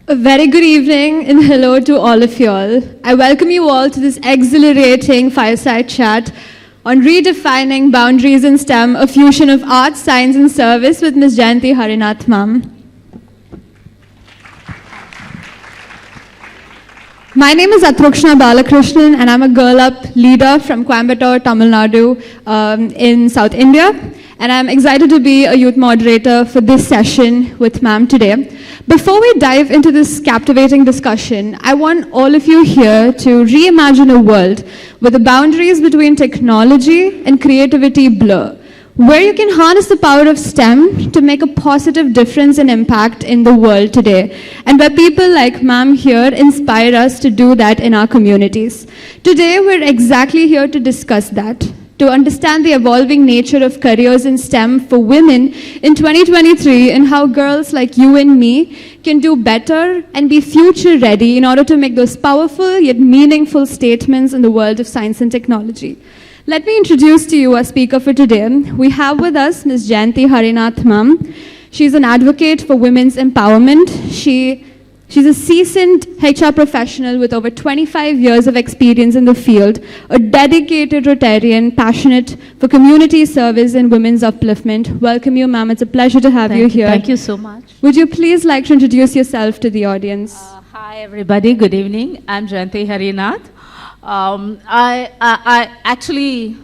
A very good evening and hello to all of you all. I welcome you all to this exhilarating fireside chat on redefining boundaries in STEM, a fusion of art, science and service with Ms. Jayanthi Harinath ma'am. My name is Athrukshna Balakrishnan and I'm a Girl Up leader from Coimbatore, Tamil Nadu in South India. And I'm excited to be a youth moderator for this session with ma'am today. Before we dive into this captivating discussion, I want all of you here to reimagine a world where the boundaries between technology and creativity blur, where you can harness the power of STEM to make a positive difference and impact in the world today, and where people like ma'am here inspire us to do that in our communities. Today, we're exactly here to discuss that, to understand the evolving nature of careers in STEM for women in 2023 and how girls like you and me can do better and be future ready in order to make those powerful yet meaningful statements in the world of science and technology. Let me introduce to you our speaker for today. We have with us Ms. Jayanthi Harinath ma'am. She's an advocate for women's empowerment. She's a seasoned HR professional with over 25 years of experience in the field, a dedicated Rotarian, passionate for community service and women's upliftment. Welcome you, ma'am. It's a pleasure to have you here. Thank you so much. Would you please like to introduce yourself to the audience? Hi, everybody. Good evening. I'm Jayanthi Harinath. I actually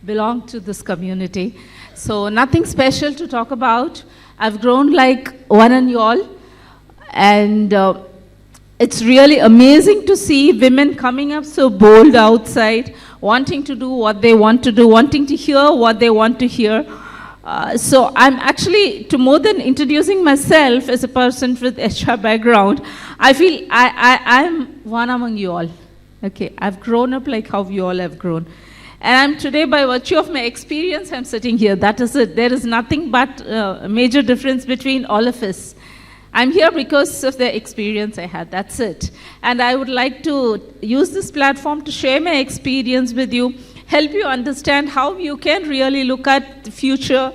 belong to this community, so nothing special to talk about. I've grown like one and you all. And it's really amazing to see women coming up so bold outside, wanting to do what they want to do, wanting to hear what they want to hear. So I'm actually, to more than introducing myself as a person with HR background, I feel I'm one among you all. Okay, I've grown up like how you all have grown. And I'm today, by virtue of my experience, I'm sitting here. That is it. There is nothing but a major difference between all of us. I'm here because of the experience I had, that's it. And I would like to use this platform to share my experience with you, help you understand how you can really look at the future,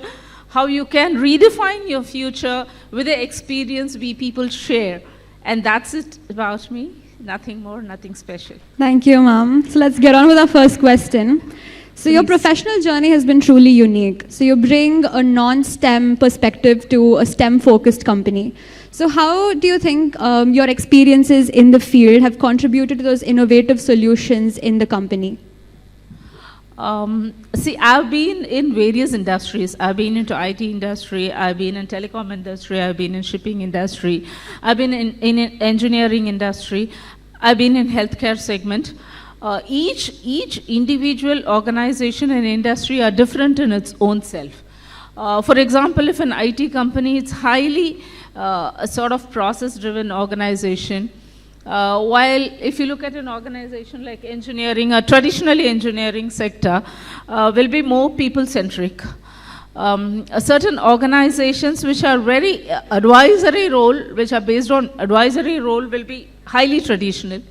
how you can redefine your future with the experience we people share. And that's it about me, nothing more, nothing special. Thank you, ma'am. So let's get on with our first question. So your professional journey has been truly unique. So you bring a non-STEM perspective to a STEM-focused company. So how do you think your experiences in the field have contributed to those innovative solutions in the company? See, I've been in various industries. I've been into IT industry, I've been in telecom industry, I've been in shipping industry, I've been in engineering industry, I've been in healthcare segment. Each individual organization and industry are different in its own self. For example, if an IT company, it's highly a sort of process-driven organization, while if you look at an organization like engineering, a traditionally engineering sector will be more people-centric. Certain organizations which are very advisory role, which are based on advisory role, will be highly traditional.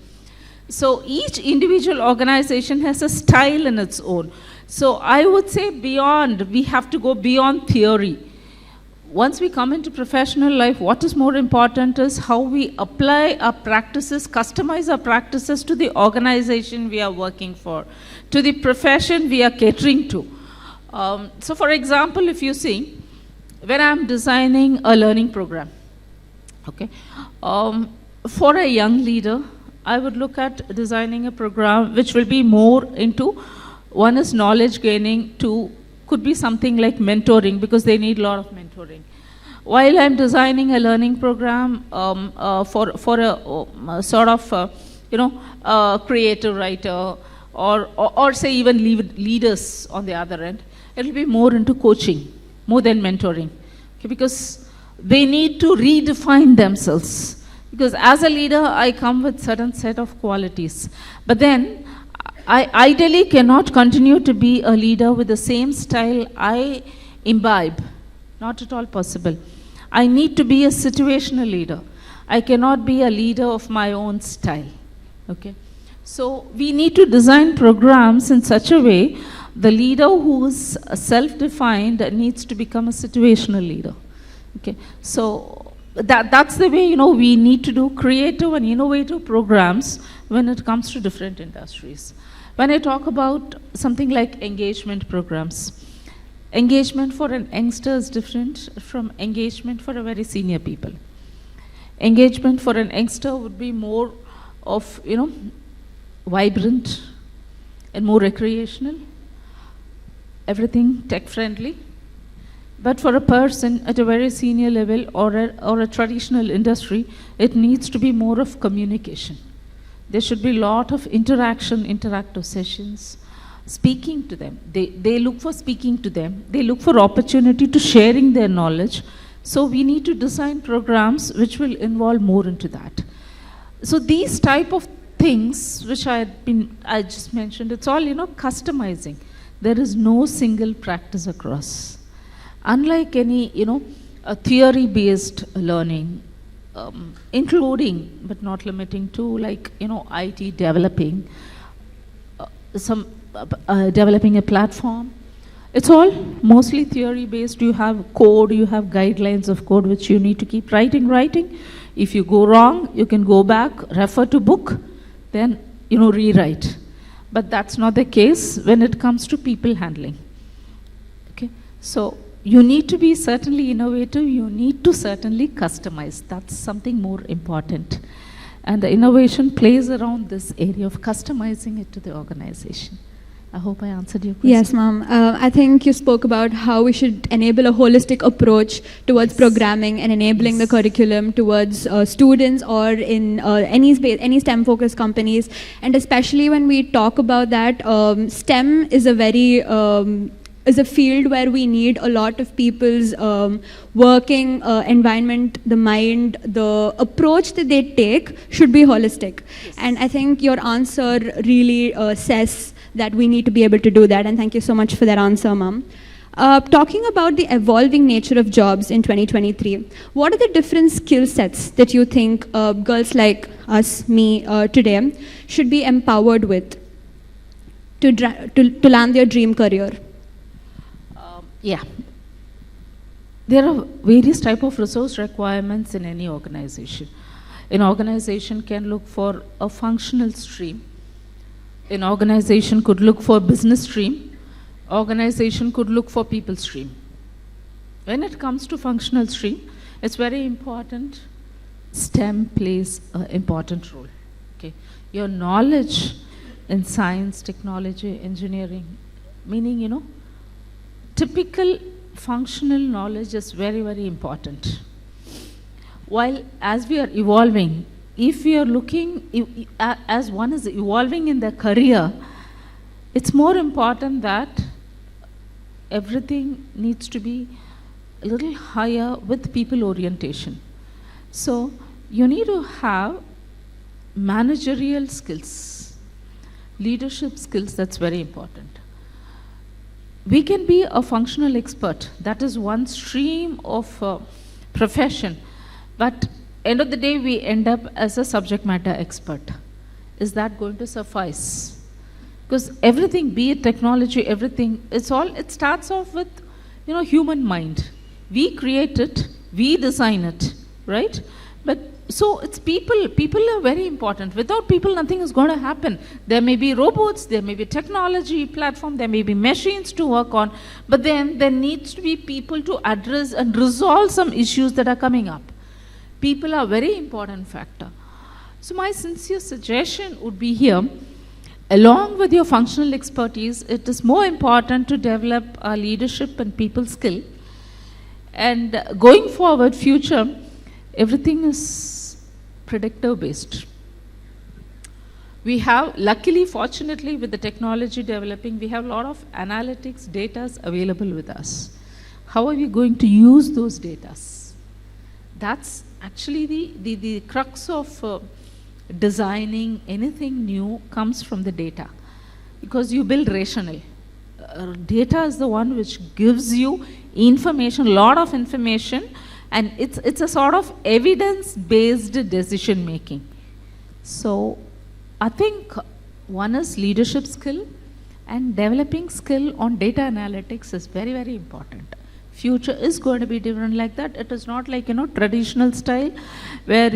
So each individual organization has a style in its own. So I would say we have to go beyond theory. Once we come into professional life, what is more important is how we apply our practices, customize our practices to the organization we are working for, to the profession we are catering to. So for example, if you see, when I'm designing a learning program, okay, for a young leader, I would look at designing a program which will be more into, one is knowledge gaining, two could be something like mentoring, because they need a lot of mentoring. While I'm designing a learning program for a sort of creative writer or say even leaders on the other end, it will be more into coaching, more than mentoring, okay, because they need to redefine themselves. Because as a leader, I come with certain set of qualities, but then I ideally cannot continue to be a leader with the same style I imbibe. Not at all possible. I need to be a situational leader. I cannot be a leader of my own style. Okay? So we need to design programs in such a way the leader who's self-defined needs to become a situational leader. Okay? So that's the way, we need to do creative and innovative programs when it comes to different industries. When I talk about something like engagement programs, engagement for an youngster is different from engagement for a very senior people. Engagement for an youngster would be more of, vibrant and more recreational, everything tech-friendly. But for a person at a very senior level or a traditional industry, it needs to be more of communication. There should be a lot of interactive sessions, speaking to them. They look for speaking to them. They look for opportunity to sharing their knowledge. So we need to design programs which will involve more into that. So these type of things which I just mentioned, it's all, customizing. There is no single practice across. Unlike any, a theory-based learning, including but not limiting to, like, IT developing, developing a platform. It's all mostly theory-based. You have code, you have guidelines of code which you need to keep writing. If you go wrong, you can go back, refer to book, then, rewrite. But that's not the case when it comes to people handling. Okay, so you need to be certainly innovative, you need to certainly customize. That's something more important. And the innovation plays around this area of customizing it to the organization. I hope I answered your question. Yes, ma'am. I think you spoke about how we should enable a holistic approach towards programming and enabling the curriculum towards students or in any STEM-focused companies. And especially when we talk about that, STEM is a field where we need a lot of people's working environment, the mind, the approach that they take should be holistic. Yes. And I think your answer really says that we need to be able to do that, and thank you so much for that answer, ma'am. Talking about the evolving nature of jobs in 2023, what are the different skill sets that you think girls like us, me, today should be empowered with to land their dream career? Yeah. There are various type of resource requirements in any organization. An organization can look for a functional stream. An organization could look for business stream. Organization could look for people stream. When it comes to functional stream, it's very important. STEM plays an important role. Okay, your knowledge in science, technology, engineering, meaning, typical functional knowledge is very, very important. While as we are evolving, if we are looking, as one is evolving in their career, it's more important that everything needs to be a little higher with people orientation. So you need to have managerial skills, leadership skills, that's very important. We can be a functional expert, that is one stream of profession, but end of the day we end up as a subject matter expert. Is that going to suffice? Because everything, be it technology, everything, it starts off with, human mind. We create it, we design it, right? But so it's people are very important. Without people, nothing is going to happen. There may be robots, there may be technology platform, there may be machines to work on, but then there needs to be people to address and resolve some issues that are coming up. People are a very important factor. So my sincere suggestion would be here, along with your functional expertise, it is more important to develop a leadership and people skill. And going forward, future, everything is predictive based. We have, luckily, fortunately, with the technology developing, we have a lot of analytics data available with us. How are we going to use those data? That's actually the crux of designing anything new comes from the data, because you build rational. Data is the one which gives you information, a lot of information, and it's a sort of evidence-based decision making. So I think one is leadership skill, and developing skill on data analytics is very, very important. Future is going to be different like that. It is not like, traditional style where,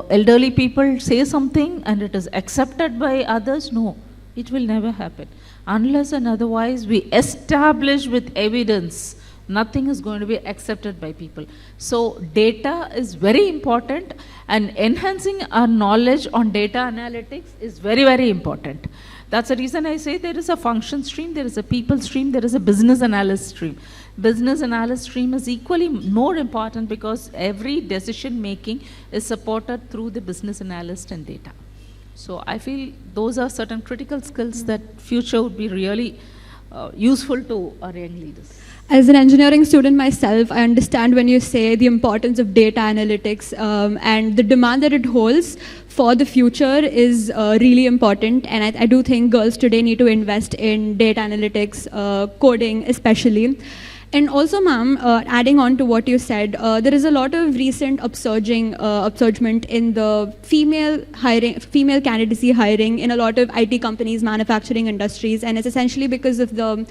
elderly people say something and it is accepted by others. No, it will never happen. Unless and otherwise we establish with evidence, nothing is going to be accepted by people. So data is very important, and enhancing our knowledge on data analytics is very, very important. That's the reason I say there is a function stream, there is a people stream, there is a business analyst stream. Business analyst stream is equally more important because every decision making is supported through the business analyst and data. So I feel those are certain critical skills that future would be really useful to our young leaders. As an engineering student myself, I understand when you say the importance of data analytics and the demand that it holds for the future is really important. And I do think girls today need to invest in data analytics, coding especially. And also, ma'am, adding on to what you said, there is a lot of recent upsurgement in the female candidacy hiring in a lot of IT companies, manufacturing industries, and it's essentially because of the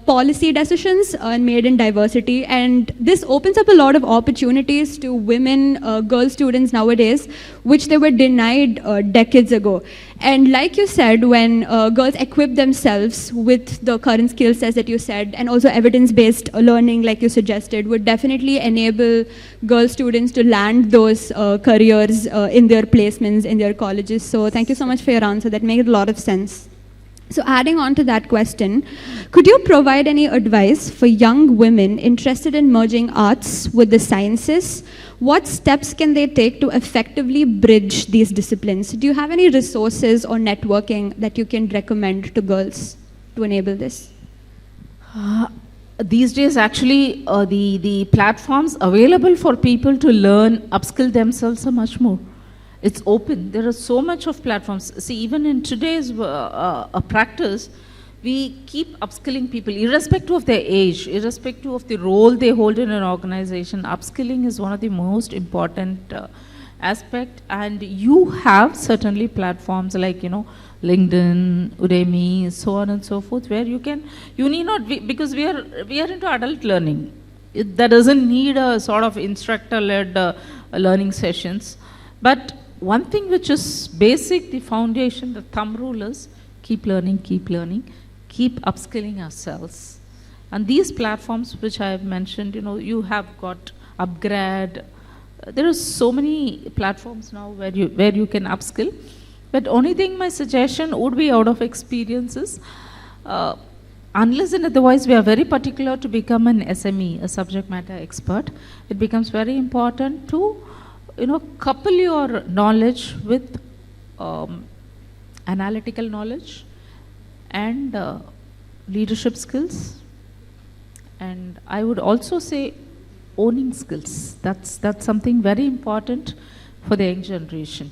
policy decisions made in diversity. And this opens up a lot of opportunities to women, girl students nowadays, which they were denied decades ago. And like you said, when girls equip themselves with the current skill sets that you said, and also evidence-based learning like you suggested, would definitely enable girl students to land those careers in their placements, in their colleges. So thank you so much for your answer. That made a lot of sense. So adding on to that question, could you provide any advice for young women interested in merging arts with the sciences? What steps can they take to effectively bridge these disciplines? Do you have any resources or networking that you can recommend to girls to enable this? These days, actually, the platforms available for people to learn, upskill themselves are much more. It's open. There are so much of platforms. See, even in today's practice, we keep upskilling people, irrespective of their age, irrespective of the role they hold in an organization. Upskilling is one of the most important aspect. And you have certainly platforms like, LinkedIn, Udemy, so on and so forth, where you need not be, because we are into adult learning. That doesn't need a sort of instructor-led learning sessions. But one thing which is basic, the foundation, the thumb rule is keep learning, keep upskilling ourselves. And these platforms which I have mentioned, you have got Upgrad. There are so many platforms now where you can upskill. But only thing my suggestion would be out of experiences, unless and otherwise we are very particular to become an SME, a subject matter expert, it becomes very important to couple your knowledge with analytical knowledge and leadership skills. And I would also say owning skills. That's something very important for the young generation.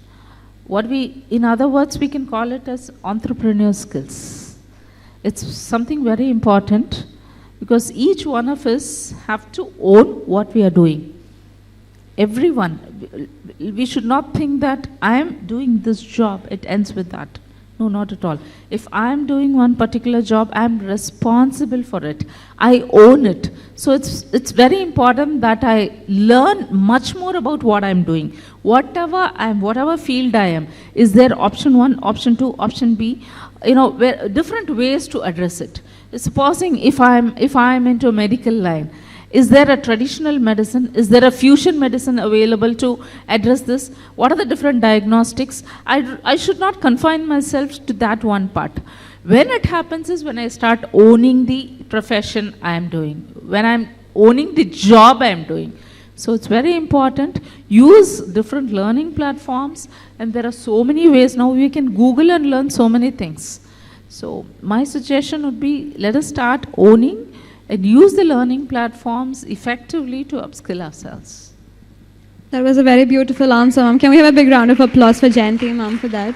In other words, we can call it as entrepreneur skills. It's something very important because each one of us have to own what we are doing. Everyone, we should not think that I am doing this job, it ends with that. No, not at all. If I am doing one particular job, I am responsible for it. I own it. So it's very important that I learn much more about what I'm doing. Whatever field I am, is there option 1, option 2, option B, different ways to address it. Supposing if I'm into a medical line, is there a traditional medicine? Is there a fusion medicine available to address this? What are the different diagnostics? I should not confine myself to that one part. When it happens is when I start owning the profession I am doing, when I'm owning the job I am doing. So it's very important. Use different learning platforms, and there are so many ways now we can Google and learn so many things. So my suggestion would be, let us start owning and use the learning platforms effectively to upskill ourselves. That was a very beautiful answer, ma'am. Can we have a big round of applause for Jayanthi, ma'am, for that?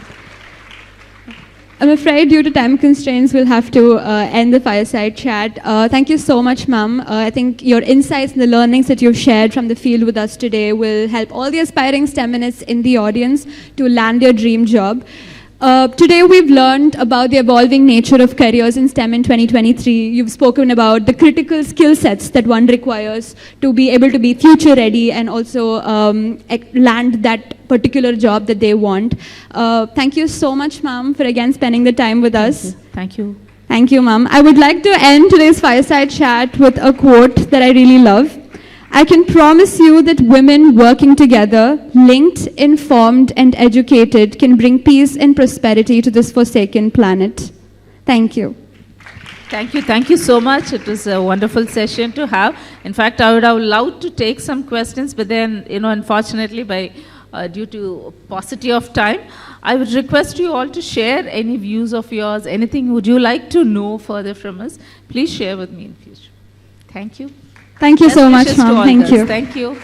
I'm afraid due to time constraints, we'll have to end the fireside chat. Thank you so much, ma'am. I think your insights and the learnings that you've shared from the field with us today will help all the aspiring STEM minists in the audience to land their dream job. Today we've learned about the evolving nature of careers in STEM in 2023. You've spoken about the critical skill sets that one requires to be able to be future ready and also land that particular job that they want. Thank you so much, ma'am, for again spending the time with us. Thank you. Thank you, ma'am. I would like to end today's fireside chat with a quote that I really love. I can promise you that women working together, linked, informed, and educated, can bring peace and prosperity to this forsaken planet. Thank you. Thank you. Thank you so much. It was a wonderful session to have. In fact, I would have loved to take some questions, but then, unfortunately, due to paucity of time, I would request you all to share any views of yours, anything would you like to know further from us. Please share with me in future. Thank you. Thank you so much, Best wishes to ma'am. all Thank girls. you. Thank you.